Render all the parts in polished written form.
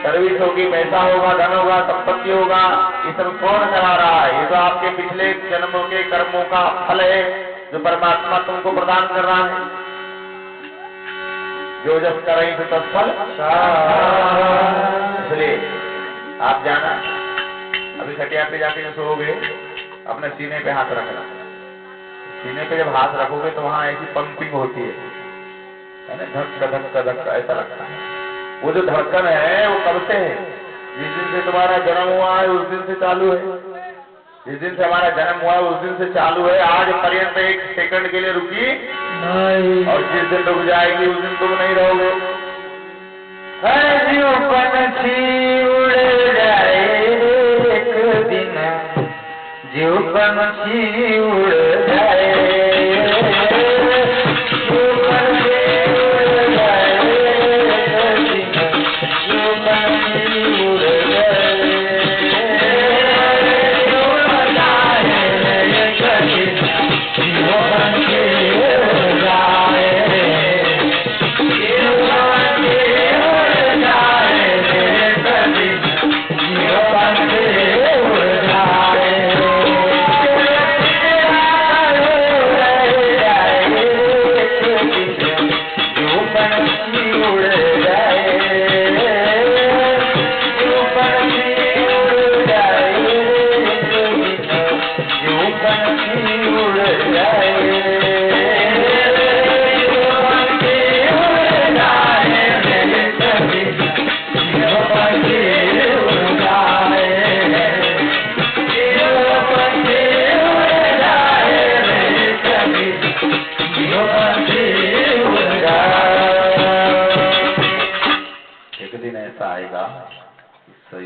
Service होगी, पैसा होगा, धन होगा, संपत्ति होगा, ये सब कौन करा रहा है? ये तो आपके पिछले जन्मों के कर्मों का फल है जो परमात्मा तुमको प्रदान कर रहा है। जो जब करें तो तत्फल। इसलिए आप जाना, अभी खटिया पे जाके जो सोओगे अपने सीने पे हाथ रखना। सीने पे जब हाथ रखोगे तो वहां ऐसी पंपिंग होती है ना, धक्का धक्का धक्का ऐसा लगता है। वो जो धड़कन है वो कब से है? जिस दिन से तुम्हारा जन्म हुआ है उस दिन से चालू है। जिस दिन से हमारा जन्म हुआ है उस दिन से चालू है। आज पर्यंत एक सेकंड के लिए रुकी नहीं, और जिस दिन रुक जाएगी उस दिन तुम नहीं रहोगे। जीव पंछी उड़ जाए एक दिन, जीव पंछी उड़ जाए,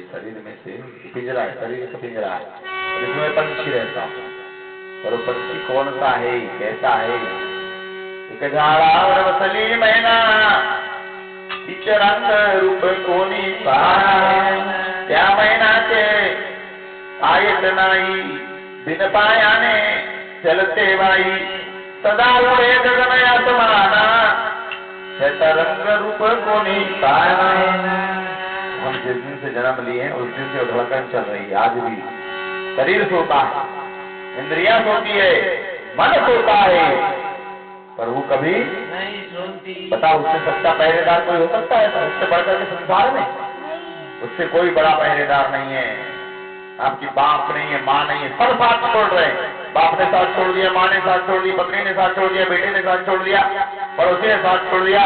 शरीर में से पिंजरा है, शरीर का पिंजरा है, इसमें पंछी रहता है। और वो पंछी कौन सा है, कैसा है? एक झाड़ा और वसली मैना, रंग रूप कोनी पाया, त्या मैना के आयत नाई, बिन पाया ने चलते भाई, सदा उड़े गगन आसमाना, रंग रूप कोनी पाया। हम जिस दिन से जन्म लिए हैं उस दिन से धड़कन चल रही है। आज भी शरीर सोता है, इंद्रियां सोती है, मन सोता है, पर वो कभी नहीं सोती। बताओ उससे सच्चा पहरेदार कोई हो सकता है? उससे बढ़कर के संसार में उससे कोई बड़ा पहरेदार नहीं है। आपकी बाप नहीं है, माँ नहीं है, सब साथ छोड़ रहे हैं। बाप ने साथ छोड़ दिया, माँ ने साथ छोड़ दिया, पत्नी ने साथ छोड़ दिया, बेटे ने साथ छोड़ दिया, पड़ोसी ने साथ छोड़ दिया,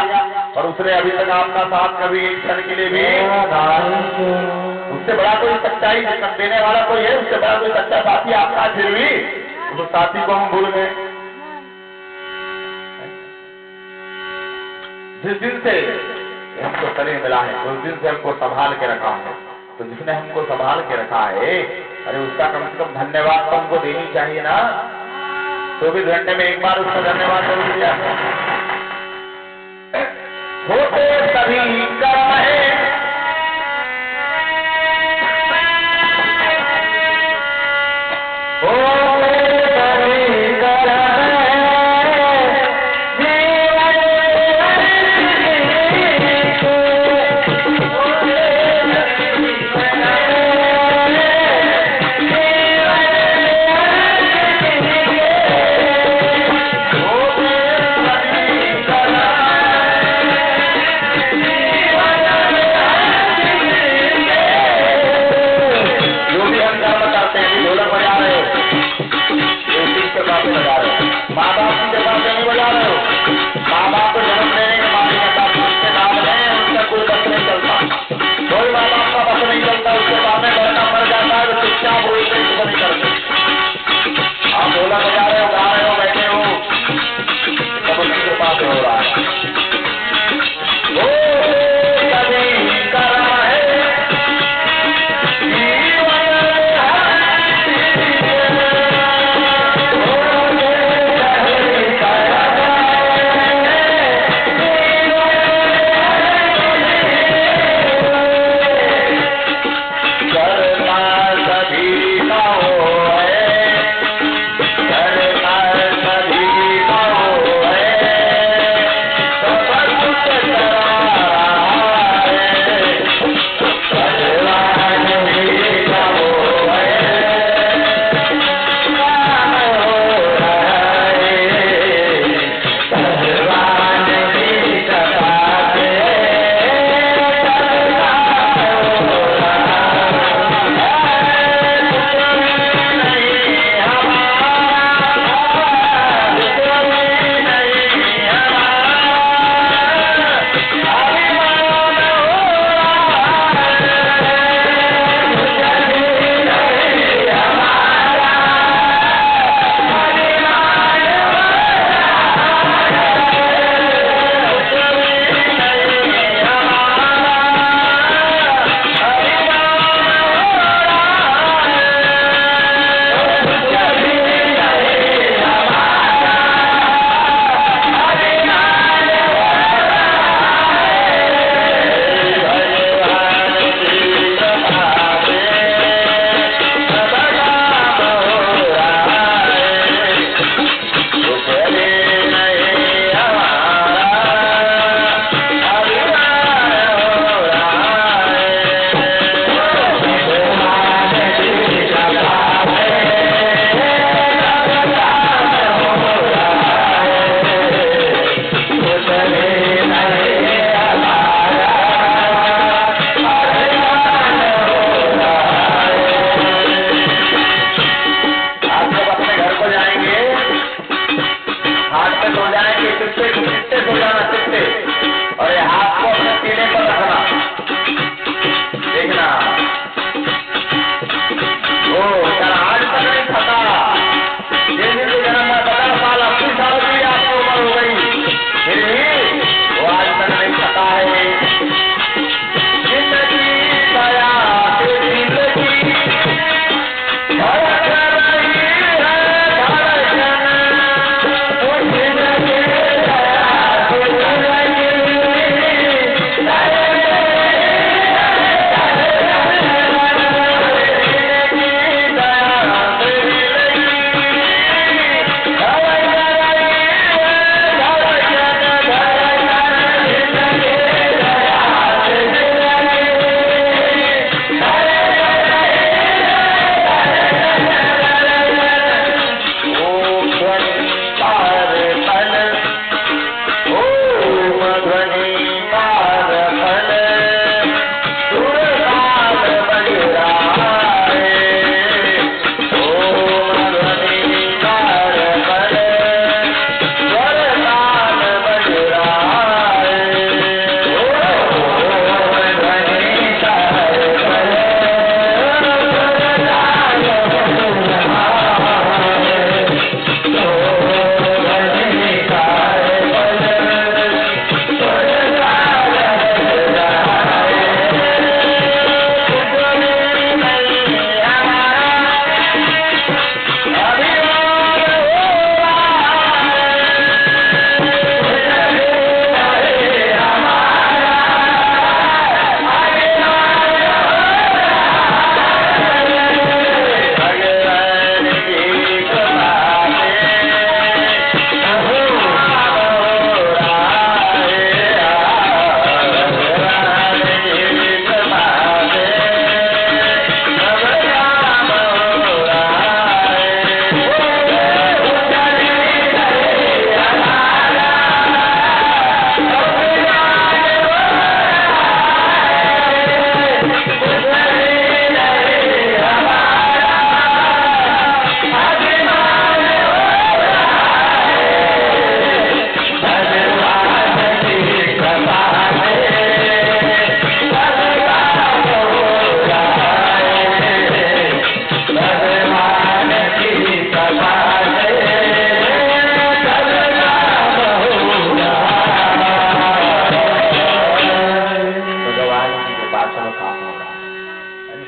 और उसने अभी तक आपका साथ कभी एक क्षण के लिए भी। उससे बड़ा कोई सच्चाई देने वाला कोई है? उससे बड़ा कोई सच्चा साथी आपका? फिर भी उस साथी को हम भूल गए। जिस दिन से हमको शरीर मिला है उस दिन से हमको संभाल के रखा है। तो जिसने हमको संभाल के रखा है, अरे उसका कम से कम धन्यवाद तो हमको देनी चाहिए ना। 24 घंटे में एक बार उसका धन्यवाद जरूर दिया। होते सभी कर्म है,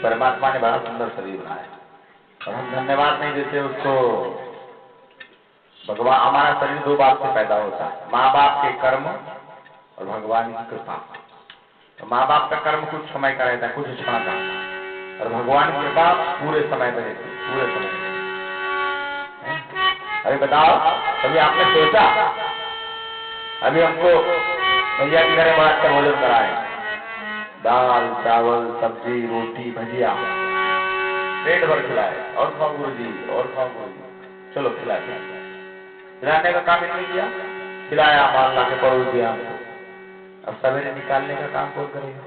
परमात्मा ने बड़ा सुंदर शरीर बनाया और हम धन्यवाद नहीं देते उसको। भगवान, हमारा शरीर दो बात से पैदा होता है, माँ बाप के कर्म और भगवान की कृपा। तो माँ बाप का कर्म कुछ समय का रहता है, कुछ क्षण का, और भगवान की कृपा पूरे समय में रहती है, पूरे समय में। अभी बताओ, कभी आपने सोचा अभी हमको भैया के घर में बड़ा अच्छा भोजन कराए, दाल चावल सब्जी रोटी भजिया, पेट भर खिलाए, और खाओ गुरुजी, और खाओ गुरुजी, चलो खिलाए। खिलाने का काम इन्होंने किया, खिलाया, माल ला के परोस दिया हमको। अब सवेरे निकालने का काम कौन करेगा?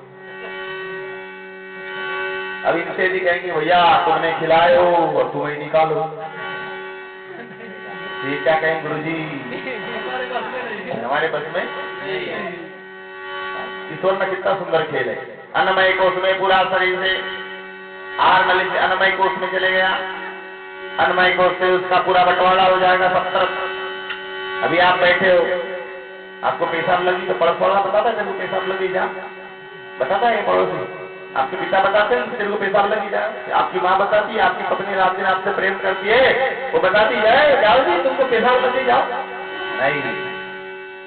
अब इनसे भी कहेंगे भैया तुमने खिलाए हो और तुम ही निकालो, ये क्या कहें गुरुजी, हमारे बस में। ईश्वर में कितना सुंदर खेल है। अन्नमय कोश में पूरा शरीर से आर नली से अन्नमय कोश में चले गया, अन्नमय कोश से उसका पूरा बंटवारा हो जाएगा सब तरफ। अभी आप बैठे हो, आपको पेशाब लगी तो पड़ोस वाला बताता है तेरे को पेशाब लगी जा, बताता है पड़ोसी। आपके पिता बताते हैं तेरे को पेशाब लगी जा, आपकी माँ बताती है, आपकी पत्नी रात दिन आपसे प्रेम करती है, वो बताती है जाओ जी तुमको पेशाब लगी जाओ। नहीं,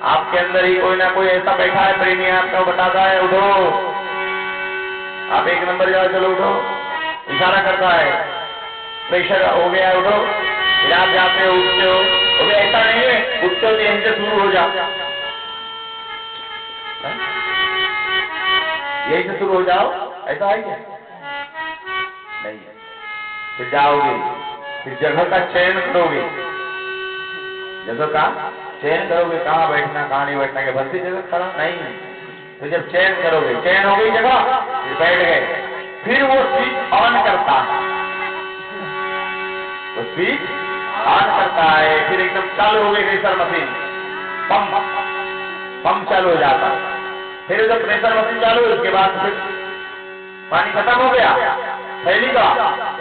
आपके अंदर ही कोई ना कोई ऐसा बैठा है प्रेमी, आपका बताता है उठो, आप एक नंबर जाओ, चलो उठो, इशारा करता है, प्रेशर हो गया उठो, फिर आप जाते हो उठते हो। अभी ऐसा नहीं है उठते हो यहीं से शुरू हो जाओ, यहीं से शुरू हो जाओ, ऐसा है क्या? नहीं, फिर जाओगे, फिर जगह का चयन करोगे, जगह का चयन करोगे, कहाँ बैठना कहाँ नहीं बैठना, के भर्ती जगह खड़ा नहीं। तो जब चयन करोगे, चयन हो गई जगह, फिर बैठ गए, फिर वो स्विच ऑन करता है, वो स्विच ऑन करता है, फिर एकदम चालू हो गई प्रेशर मशीन, पंप चालू हो जाता है। फिर जब प्रेशर मशीन चालू हुई उसके बाद फिर पानी खत्म हो गया थैली का,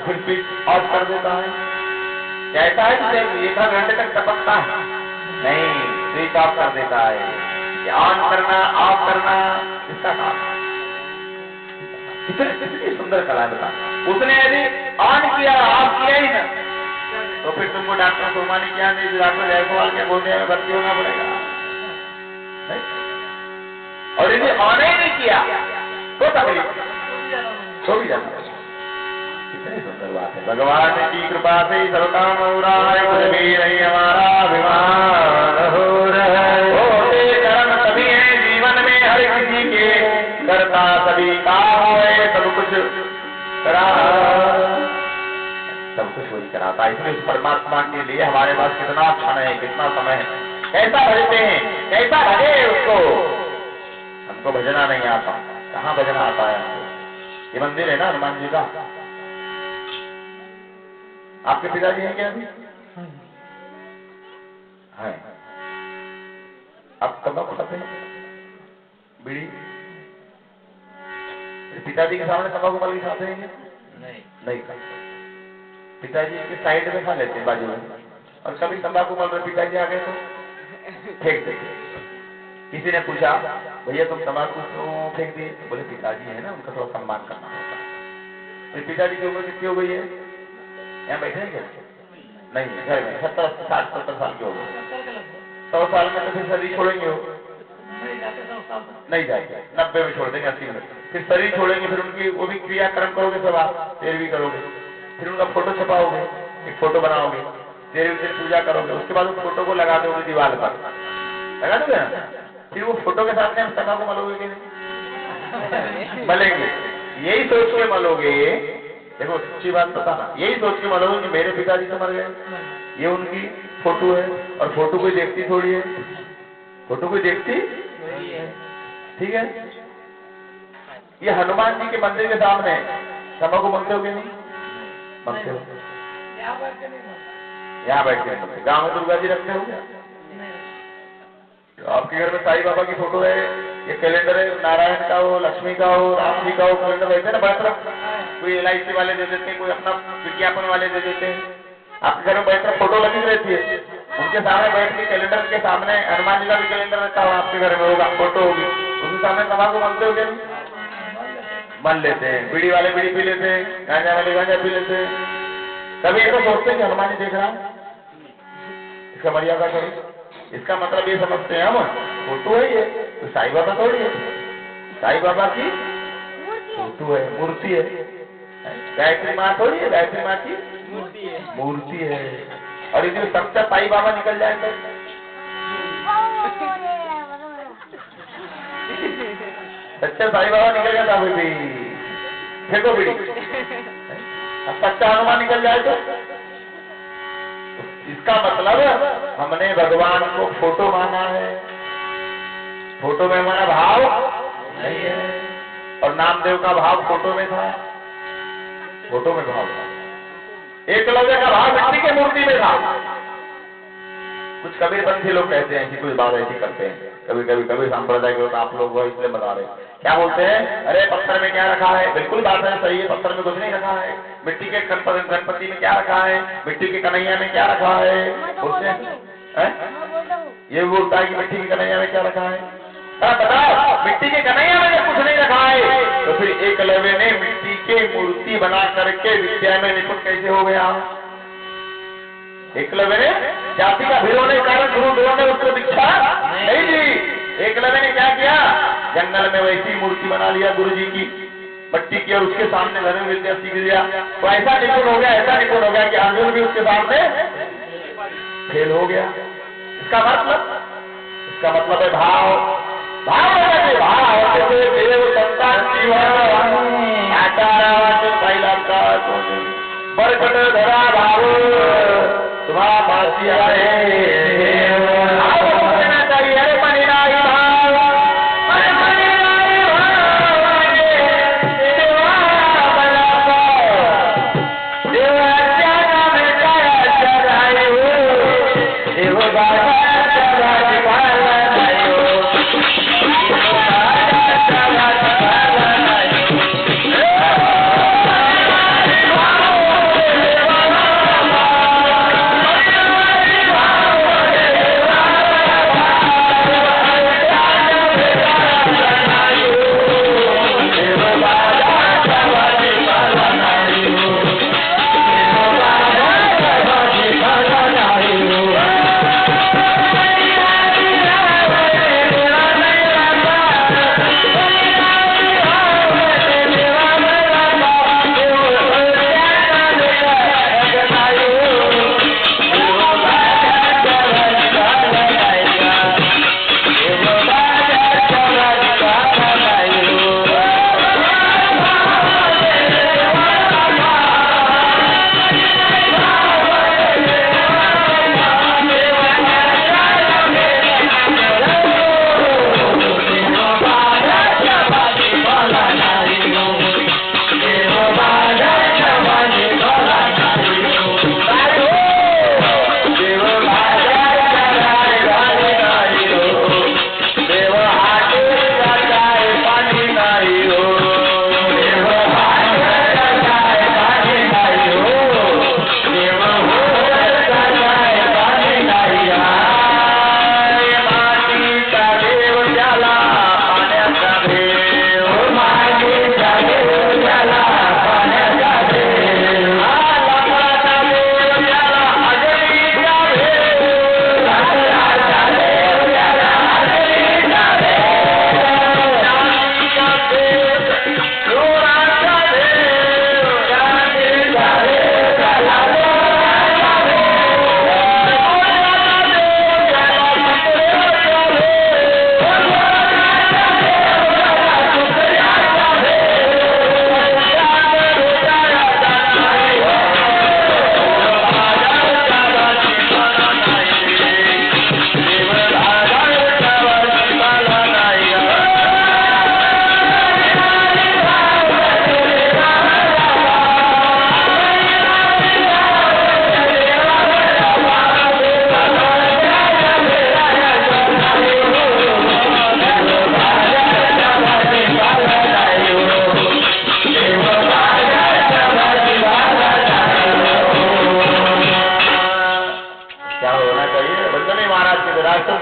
फिर स्विच ऑफ कर देता है। कहता है कि एक घंटे तक टपकता है, नहीं, स्विच ऑफ कर देता है। ऑन करना ऑफ करना इसका काम। कितनी सुंदर कला बता, उसने यदि ऑन किया ऑफ किया ही ना, तो फिर तुमको डॉक्टर सोमा ने क्या नहीं, डॉक्टर जायसवाल के बोलने में भर्ती होना पड़ेगा। और यदि ऑन ही नहीं किया तो तकलीफ, तो भी जाना। कितनी सुंदर बात है, भगवान की कृपा से सबका मोरा है, कुछ भी नहीं हमारा अभिमान हो रहा है। होते कर्म सभी है जीवन में, हर किसी के करता सभी काम है, सब कुछ करा, सब कुछ वही कराता है। इसलिए परमात्मा के लिए हमारे पास कितना क्षण है, कितना समय है, कैसा भजते हैं, कैसा भजे उसको। हमको भजना नहीं आता, कहाँ भजना आता है हमको? ये मंदिर है ना हनुमान जी का। आपके पिताजी हैं क्या अभी? है। आप तंबाकू खाते हैं, बीड़ी? पिताजी के सामने तंबाकू मल के खाते हैं? नहीं खाते। पिताजी के साइड में खा लेते हैं, बाजू में, और कभी तंबाकू मल रहे पिताजी आ गए तो फेंक देते। किसी ने पूछा भैया तुम तंबाकू क्यों फेंक दिए? बोले पिताजी है ना, उनका थोड़ा सम्मान करना होता है। फिर पिताजी की उम्र कितनी हो गई है? यहाँ बैठे हैं क्या? नहीं, घर में 70 60 70 साल के हो गए। 100 साल में तो फिर शरीर छोड़ेंगे हो? नहीं जाएंगे, 90 में छोड़ देंगे, 80 में। फिर शरीर छोड़ेंगे, फिर उनकी वो भी क्रियाक्रम करोगे, सब आप पैरवी करोगे, फिर उनका फोटो छपाओगे, एक फोटो बनाओगे, देर पूजा करोगे, उसके बाद उस फोटो को लगा दोगे दीवार पर, लगा दोगे ना? फिर वो फोटो के साथ में हम तंबाकू मलोगे कि नहीं? मलेंगे। यही सोच के मलोगे, देखो सच्ची बात बताना, यही सोच के मलोगे कि मेरे पिताजी तो मर गए, ये उनकी फोटो है, और फोटो कोई देखती थोड़ी है, फोटो कोई देखती, ठीक है? ये हनुमान जी के मंदिर के सामने तंबाकू मलते हो कि नहीं? मलते हो। यहाँ बैठ के नहीं मलते। गाँव में दुर्गा जी रखते हो? आपके घर में साईं बाबा की फोटो है, ये कैलेंडर है, नारायण का हो, लक्ष्मी का हो, राम जी का हो, कैलेंडर रहते हैं ना बड़ा, कोई LIC वाले दे देते हैं, कोई अपना विज्ञापन वाले दे देते हैं। आपके घर में बैठ कर फोटो लगी रहती है, उनके सामने बैठ के कैलेंडर के सामने हनुमान जी का भी कैलेंडर रहता हो, आपके घर में होगा, फोटो होगी, उसके सामने तंबाकू मलते हो क्या? मन लेते हैं, बीड़ी वाले बीड़ी पी लेते हैं, गांजा वाले गांजा पी लेते हैं। कभी ये तो सोचते हैं कि हनुमान जी देख रहा है, इसका मर्यादा करो। इसका मतलब ये समझते हैं हम फोटो है ये, तो साईं बाबा थोड़ी है, साईं बाबा की फोटो है, मूर्ति है। गायत्री माँ थोड़ी है, गायत्री माँ की मूर्ति है। और यदि सच्चा साईं बाबा निकल जाए तो सच्चा साईं बाबा निकल गया था भी फेंको बीड़ी। सच्चा हनुमान निकल जाए तो इसका मतलब हमने भगवान को फोटो माना है, फोटो में हमारा भाव नहीं है। और नामदेव का भाव फोटो में था, फोटो में भाव था। एकलव्य का भाव मिट्टी की मूर्ति में था। कुछ कबीरपंथी लोग कहते हैं कि कुछ बात ऐसी करते हैं, कभी कभी कबीर संप्रदाय के लोग, आप लोग वो इसलिए बता रहे हैं। क्या बोलते हैं, अरे पत्थर में क्या रखा है? बिल्कुल बात है, सही है, पत्थर में कुछ नहीं रखा है। मिट्टी के गणपति में क्या रखा है? मिट्टी के कन्हैया में क्या रखा है? बोलते हैं ये बोलता है कि मिट्टी के कन्हैया में क्या रखा है? बताओ, मिट्टी के कन्हैया में कुछ नहीं रखा है तो फिर एकलव्य ने मिट्टी की मूर्ति बना करके विद्या में निपुण कैसे हो गया? एकलव्य ने जाति का विरोध के कारण गुरु देव ने उसको दीक्षा नहीं दी। एकलव्य ने क्या किया? जंगल में वैसी मूर्ति बना लिया गुरु जी की मट्टी की, और उसके सामने धर्म विद्या सीख दिया। तो ऐसा निपुण हो गया, ऐसा निपुण हो गया कि अर्जुन भी उसके सामने फेल हो गया। इसका मतलब है भाव। भाव देव संतान बरकट धरा भाव तुम्हारा पासी आए देना चाहिए। अरे मनीराई भाव, अरे मनीराई भाव देव अच्छा बेटा चढ़ाए हो देव बाबा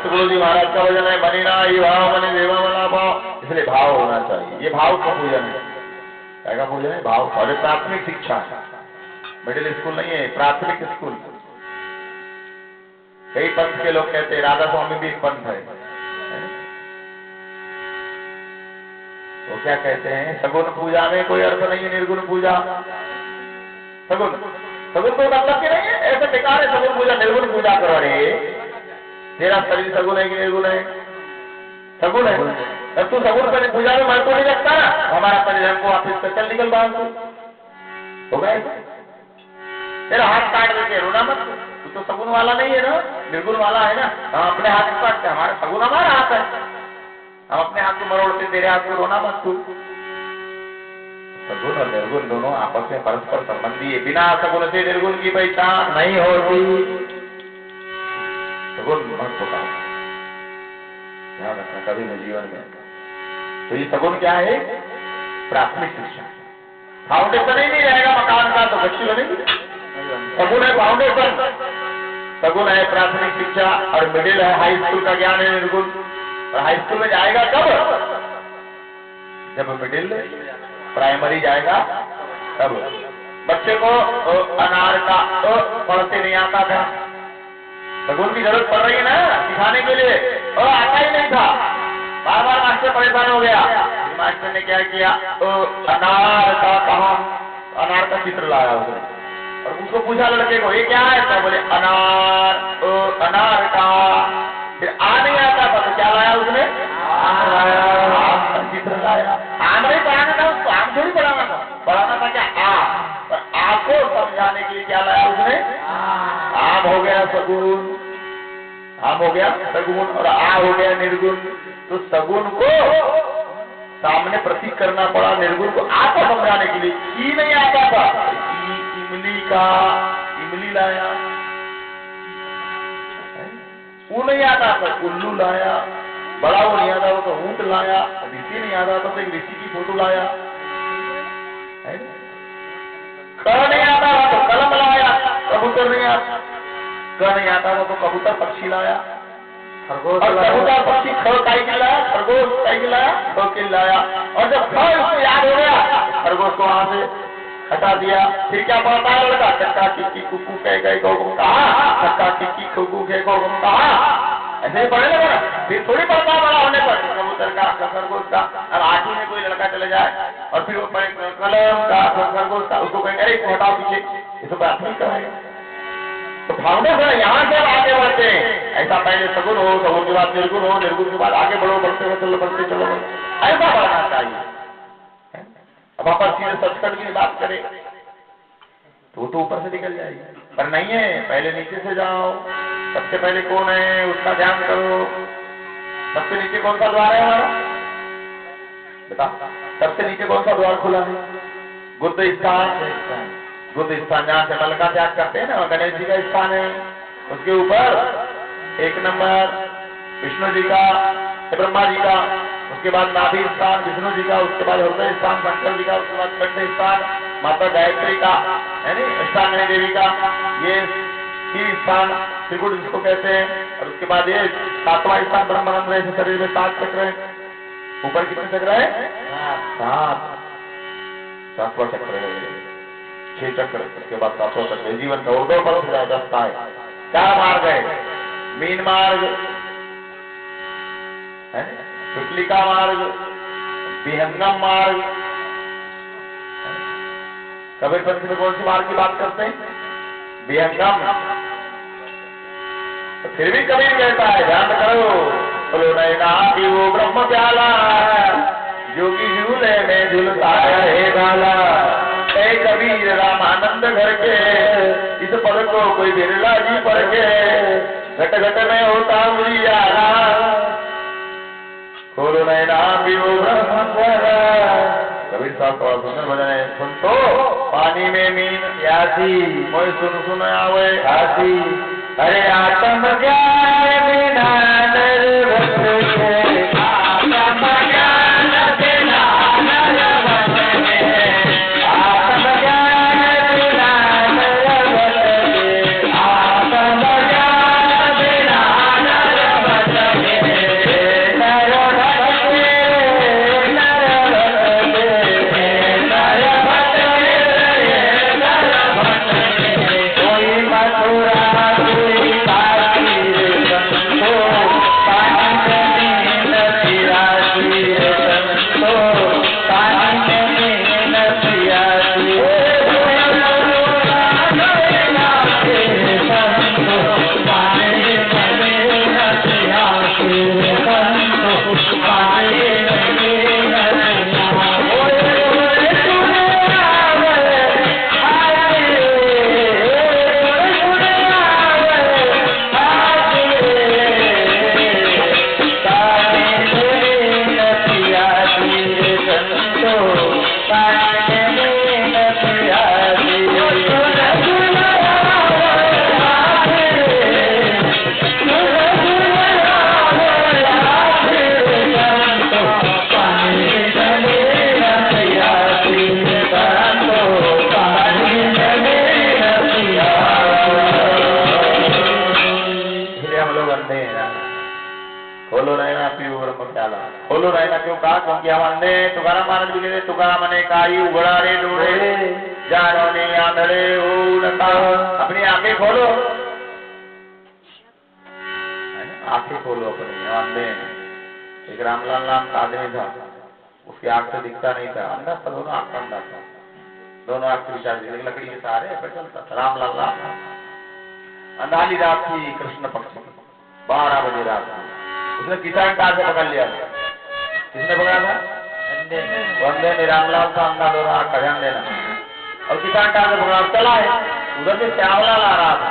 गुरुजी महाराज का वजन है मनीना ये भाव मनी देवा वाला भाव, इसलिए भाव होना चाहिए। ये भाव का पूजन है। क्या पूजा है भाव और प्राथमिक शिक्षा, मिडिल स्कूल नहीं है, प्राथमिक स्कूल। कई पंथ के लोग कहते हैं, राधा स्वामी भी एक पंथ है। वो क्या कहते हैं, सगुन पूजा में कोई अर्थ नहीं है, निर्गुण पूजा। सगुन सगुन कोई मतलब की नहीं है, ऐसे बेकार है सगुन पूजा, निर्गुण पूजा करो। रे तेरा शरीर सगुन है कि निर्गुण है? सगुन है। जब तू सगुन पर पूजा में मन को नहीं रखता ना, हमारा परिजन को वापिस कर चल निकल बाहर हो गए, तेरा हाथ काट देते, रोना मत, तू तो सगुन वाला नहीं है ना, निर्गुण वाला है ना। हम अपने हाथ को काटते, हमारा सगुन हमारा हाथ है, हम अपने हाथ को मरोड़ते, तेरे हाथ को रोना मत। तू सगुन और निर्गुण दोनों आपस में परस्पर संबंधी है, बिना सगुन से निर्गुण की पहचान नहीं होती। सगुन मत होता, ध्यान रखना कभी भी जीवन में। तो ये सगुन क्या है? प्राथमिक शिक्षा। फाउंडेशन ही नहीं रहेगा मकान का तो गच्ची बनेगी। सगुन है फाउंडेशन, सगुन है प्राथमिक शिक्षा, और मिडिल है हाई स्कूल का ज्ञान है निर्गुण। और हाई स्कूल में जाएगा कब? जब मिडिल प्राइमरी जाएगा तब। बच्चे को अनार का पढ़ते नहीं आता था, सगुन की जरूरत पड़ रही है ना सिखाने के लिए, और आता ही नहीं था, बार बार मास्टर परेशान हो गया। मास्टर ने क्या किया, अनार का कहा, अनार का चित्र लाया उसने, और उसको पूछा लड़के को ये क्या है, तो बोले अनार, अनार का। फिर आ नहीं आता था तो क्या लाया उसने, आम का चित्र लाया। आम नहीं पढ़ाना था उसको, आम थोड़ी पढ़ाना था, पढ़ाना था क्या, आम। पर आम को समझाने के लिए क्या लाया उसने, आम हो गया सगुन, आम हो गया सगुन, और आ हो गया निर्गुण। तो सगुन को सामने प्रतीक करना पड़ा, निर्गुण को आपको समझाने के लिए। ई नहीं आता था, इमली का, इमली लाया। वो नहीं आता था, उल्लू लाया। बड़ा वो नहीं आता तो ऊंट लाया। ऋषि नहीं आता तो एक ऋषि की फोटो लाया। क नहीं आता तो कलम लाया, कबूतर नहीं आता, क नहीं आता तो कबूतर पक्षी लाया, खरगोश, और कबूतर पक्षी ख लाया, खरगोश लाया, ख लाया। और जब ख उसको याद हो गया, खरगोश को वहां से हटा दिया। फिर क्या पढ़ता है लड़का, चक्का टिक्की कुकू कह गए गौ कहा, चक्का टिक्की कुकू कह गौ कहा, ऐसे ही पढ़ने लगा ना। फिर थोड़ी पढ़ता बड़ा होने पर कबूतर का, खरगोश का। अब 8वीं में कोई लड़का चले जाए और फिर वो कलम का, खरगोश का, उसको कहेंगे अरे हटाओ पीछे, ये तो बात नहीं करेगा। तो फाउंडेशन यहाँ से आगे बढ़ते हैं। ऐसा पहले सगुन हो, सगुन के बाद निर्गुण हो, निर्गुण के बाद आगे बढ़ो, बढ़ते चलो, बढ़ते चलो, ऐसा बढ़ना चाहिए। अब आप सीधे सचखंड की बात करें तो ऊपर से निकल जाएगी, पर नहीं है, पहले नीचे से जाओ। सबसे पहले कौन है उसका ध्यान करो। सबसे नीचे कौन सा द्वार है हमारा, बता। सबसे नीचे कौन सा द्वार खुला है, बुद्ध स्थान। बुद्ध स्थान जहाँ से मल का त्याग करते हैं ना, गणेश जी का स्थान है। उसके ऊपर 1 नंबर विष्णु जी का, ब्रह्मा जी का, उसके बाद नाभि स्थान विष्णु जी का, उसके बाद हृदय स्थान शंकर जी का, उसके बाद कंठ स्थान माता गायत्री का, है नी, अष्टांगनी देवी का, ये 3 स्थान त्रिकुट जिसको कहते हैं। और उसके बाद ये 7वां स्थान ब्रह्मानंद है, शरीर में 7 चक्र है। ऊपर कितने चक्र है, 7वां चक्र है, 6 चक्र। उसके बाद 7वां चक्र जीवन का ऊर्ध्व पर दस्ता है। 4 मार्ग है, मीन मार्ग है, पिपलिका मार्ग, विहंगम मार्ग। कबीर पंथ में कौन सी मार्ग की बात करते हैं, विहंगम। तो फिर भी कबीर कहता है ध्यान करो, बोलो नैना की वो ब्रह्म प्याला, जोगी झूले में झूलता है गाला। कबीर रामानंद घर के, इस पद को कोई बिरला जी पढ़ के, घट घट में होता उजियारा, खोलो नैना भी वो ब्रह्म प्याला। कबीर साहब का सुंदर भजन है, सुन तो पानी में मीन प्यासी, मोय सुन सुन आवे हासी। अरे आत्म ज्ञान बिना नरवत है, आत्म ज्ञान बिना नरवत है, आत्म ज्ञान बिना नरवत है, आत्म ज्ञान बिना नरवत है। नरवत है, नरवत है, खोलो रहना क्यों कहा? क्योंकि हम अंधे हैं। तुकाराम महाराज भी कहते तुकाराम ने काई उघड़ा रे डोरे जानो ने आंधळे हो नका। अपनी आंखें खोलो, आंखें खोलो अपनी, अंधे हैं। एक रामलाल नाम का आदमी था, उसकी आंख से दिखता नहीं था, अंधा था, दोनों आंख का अंधा था, दोनों आंख की विचार लकड़ी के सहारे पे चलता था। रामलाल नाम अंधाली रात थी, कृष्ण पक्ष 12 बजे रात थी। उसने किसान कार से पकड़ लिया था। किसने पकड़ा था? अंधे ने। रामलाल था अंधा, दोनों आंख का ध्यान देना। और किसान कार से पकड़ा, चला है। उधर से श्यामलाल आ रहा था।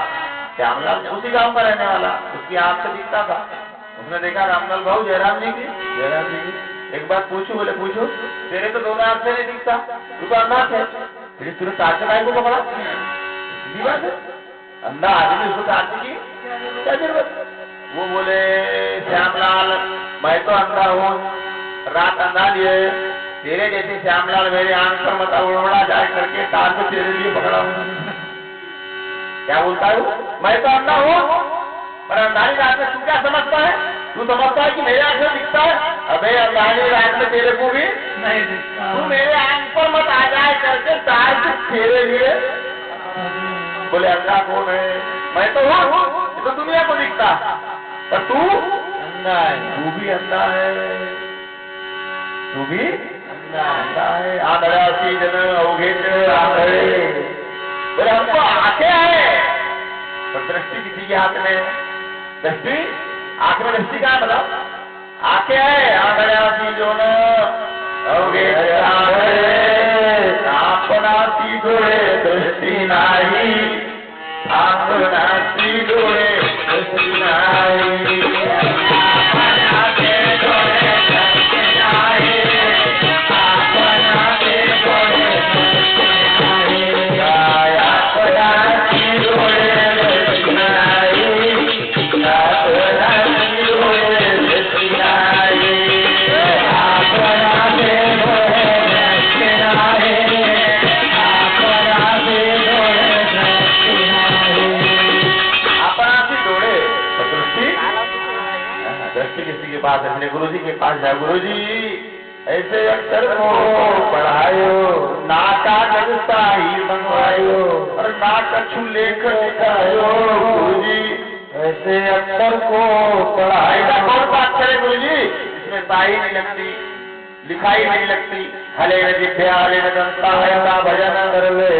श्यामलाल उसी गांव का रहने वाला, उसकी आंख से दिखता था। उसने देखा रामलाल भाऊ जयराम जी की एक बात पूछू? बोले पूछो। तेरे तो दोनों आंख से नहीं दिखता, तू तो अंधा है, फिर तूने साथ को पकड़ा? सीधी बात है, अंधा आदमी उसको साथ की क्या जरूरत? वो बोले श्यामलाल मैं तो अंधा हूँ, रात अंधा लिए, तेरे जैसे श्यामलाल मेरे आंख पर मत उड़वड़ा जाए करके तार को तेरे लिए पकड़ा हूँ। क्या बोलता है? मैं तो अंधा हूँ, पर अंधारी रात में तू क्या समझता है? तू समझता है कि मेरे आंख में दिखता है? अबे अंधारी रात में तेरे को भी नहीं दिखता। तू मेरे आंख पर मत आ जाए करके तार को तेरे लिए। बोले अंधा कौन है? मैं तो हूँ, तो दुनिया को दिखता, पर तू अंधा है। तू भी अंधा है, तू भी अंधा है। आंधळा सी जन अवघेच आंधळे। बोले हमको आंखें हैं, पर दृष्टि किसी के हाथ में? दृष्टि आंख में दृष्टि कहाँ? बताओ। आंखें है, आंधळा सी जन अवघेच आंधळे। आपणासी डोळे दृष्टी नाही, आपणासी डोळे दृष्टी नाही। आपणाचे डोळे दृष्टी नाही, आपणाचे डोळे दृष्टी नाही। आपणाची डोळे दृष्टी नाही, आपणाची डोळे दृष्टी नाही। आपणाचे डोळे दृष्टी नाही, आपणाचे डोळे दृष्टी नाही। आपणाची डोळे दृष्टि किसी के पास? अपने गुरु जी के पास जाओ। गुरु जी ऐसे अक्षर को पढ़ायो, नाका गजता ही मंगवायो, और नाकछु लेख लिखायो। गुरु जी ऐसे अक्षर को पढ़ायो। कौन सा अक्षर है गुरु जी? इसमें साई नहीं लगती, लिखाई नहीं लगती। हले न जिभ्या हले न दंता ऐसा भजन कर ले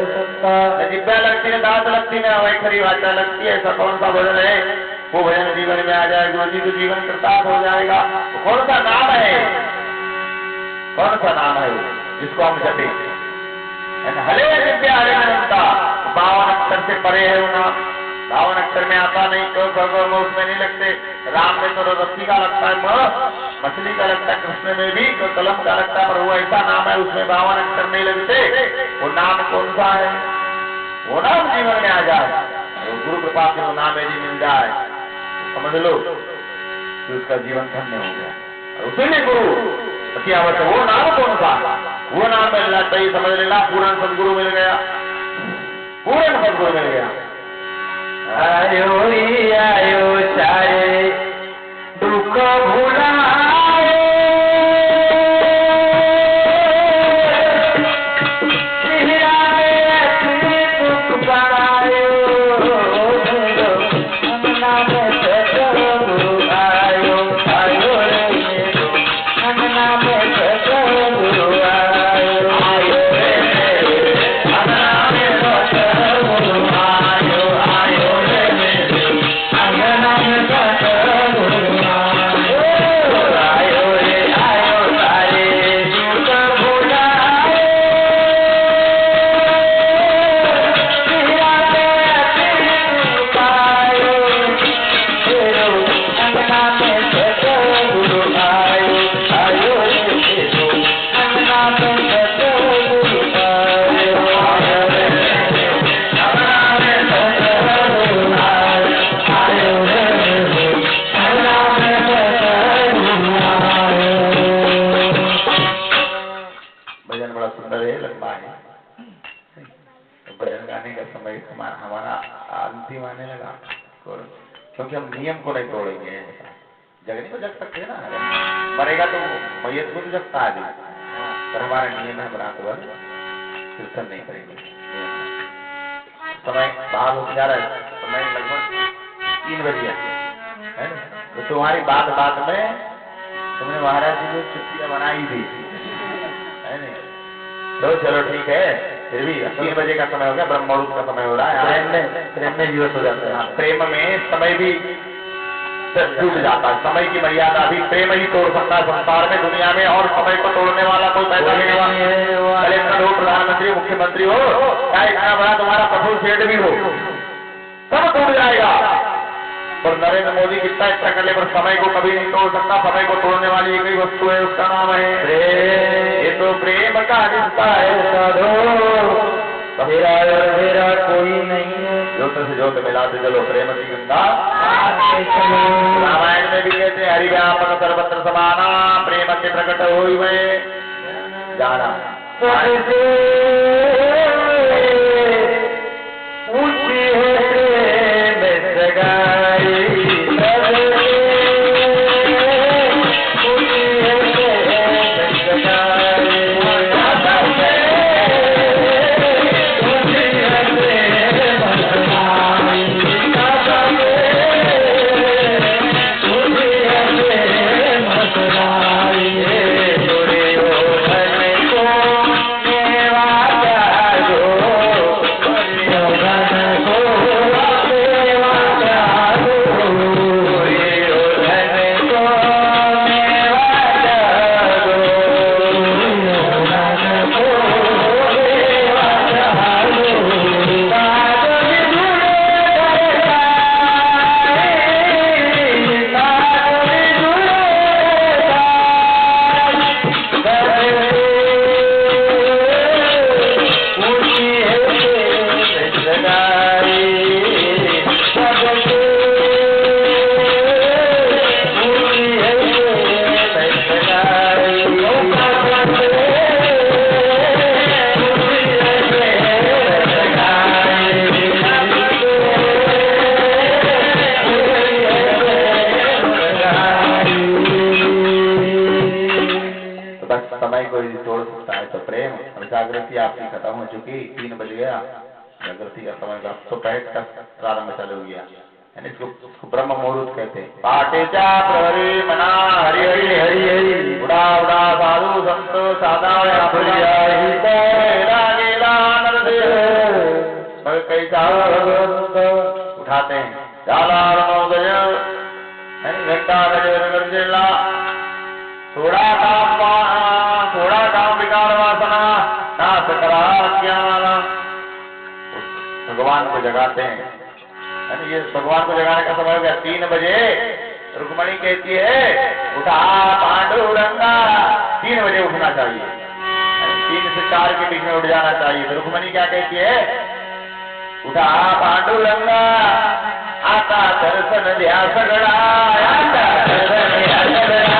सकता। न जिभ्या लगती, न दांत लगती, न वैखरी वाचा लगती है। ऐसा कौन सा भजन है? वो भजन जीवन में आ जाए, गुरु जी तो जीवन कृतार्थ हो जाएगा। तो कौन सा नाम है? कौन सा नाम है वो जिसको हम जपे? हले विद्या हरे अनंता, 52 अक्षर से परे है वो नाम। 52 अक्षर में आता नहीं, तो उसमें नहीं लगते। राम में तो रस्सी का लगता है, मछली का लगता है, कृष्ण में भी तो कलम का लगता है, पर वो ऐसा नाम है उसमें 52 अक्षर नहीं लगते। वो नाम कौन सा है? वो नाम जीवन में आ जाए, गुरु कृपा से वो नाम यदि मिल जाए, समझ लो कि उसका जीवन धन्य हो गया। और उसी में गुरु अतिआवश्यक। वो नाम कौन सा? वो नाम मिलना चाहिए, समझ लेना। पूर्ण सदगुरु मिल गया, पूर्ण सदगुरु मिल गया। आयो री आयो चारे दुख भुलाए, दुख पायो क्योंकि हम नियम को नहीं तोड़ेंगे। जगने को जग सकते हैं ना, मरेगा तो मैयत को तो जगता है, पर हमारा नियम है बरात भर कीर्तन नहीं करेंगे। समय बाहर हो जा रहा है, समय लगभग 3 बजे है ना, तो तुम्हारी बात बात में तुमने महाराज जी को छुट्टियां बनाई थी है ना, तो चलो ठीक है, फिर भी 3 बजे का समय हो गया, ब्रह्म मुहूर्त का समय हो रहा है, प्रेम में जीवत हो जाता है, प्रेम में समय भी टूट जाता है, समय की मर्यादा भी प्रेम ही तोड़ सकता है संसार में, दुनिया में, और समय को तोड़ने वाला कोई पैदा नहीं हुआ। कलेक्टर हो, प्रधानमंत्री, मुख्यमंत्री हो, चाहे इतना बड़ा तुम्हारा पशु सेठ भी हो, सब टूट जाएगा। और नरेंद्र मोदी कितना इच्छा कर ले, पर समय को कभी नहीं तोड़ सकता। समय को तोड़ने वाली एक ही वस्तु है, उसका नाम है प्रेम। ये तो प्रेम का रिश्ता है साधो, मेरा कोई नहीं है, ज्योत से ज्योत मिलाते चलो, प्रेम की गंगा रामायण में भी कहते हैं, हरि व्यापक सर्वत्र समाना, प्रेम के प्रकट हुई में जाना। ऊंची है प्रेम सगाई, जागृति आपकी खत्म हो चुकी, 3 बज गया, जागृति का समय का सुप्रहट का प्रारंभ चालू हो गया, यानी इसको ब्रह्म मुहूर्त कहते हैं। पाटे चा प्रहरी मना हरि हरि हरि हरि, उड़ा उड़ा साधु संत सादा उठाते हैं, घंटा बजे थोड़ा काम विकार वासना नाश करा ज्ञान, भगवान को जगाते हैं, यानी ये भगवान को जगाने का समय हो गया। 3 बजे रुक्मणी कहती है उठा पांडुरंगा, 3 बजे उठना चाहिए, 3 से 4 के बीच में उठ जाना चाहिए। तो रुक्मणी क्या कहती है, उठा पांडुरंगा आता दर्शन ध्यास गड़ा, आता दर्शन ध्यास गड़ा,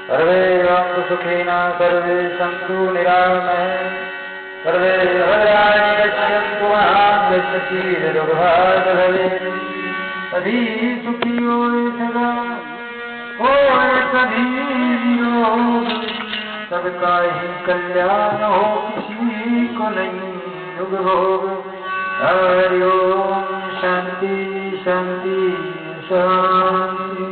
सर्वे भवन्तु सुखिनः सर्वे सन्तु निरामयाः सर्वे भद्राणि पश्यन्तु मा कश्चित् दुर्भाग्यं भवेत् सभी सुखी होए सदा होए सभी निरोग सबका ही कल्याण हो किसी को नहीं दुख भोग हरि ओम शांति शांति शांति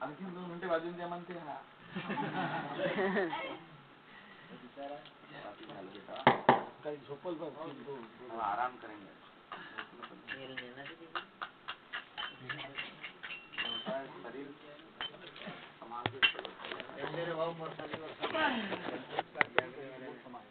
आणखी 2 मिनिटे वाजून द्या म्हणते हा काही झोपल बघ आराम करेंगे शरीर समाज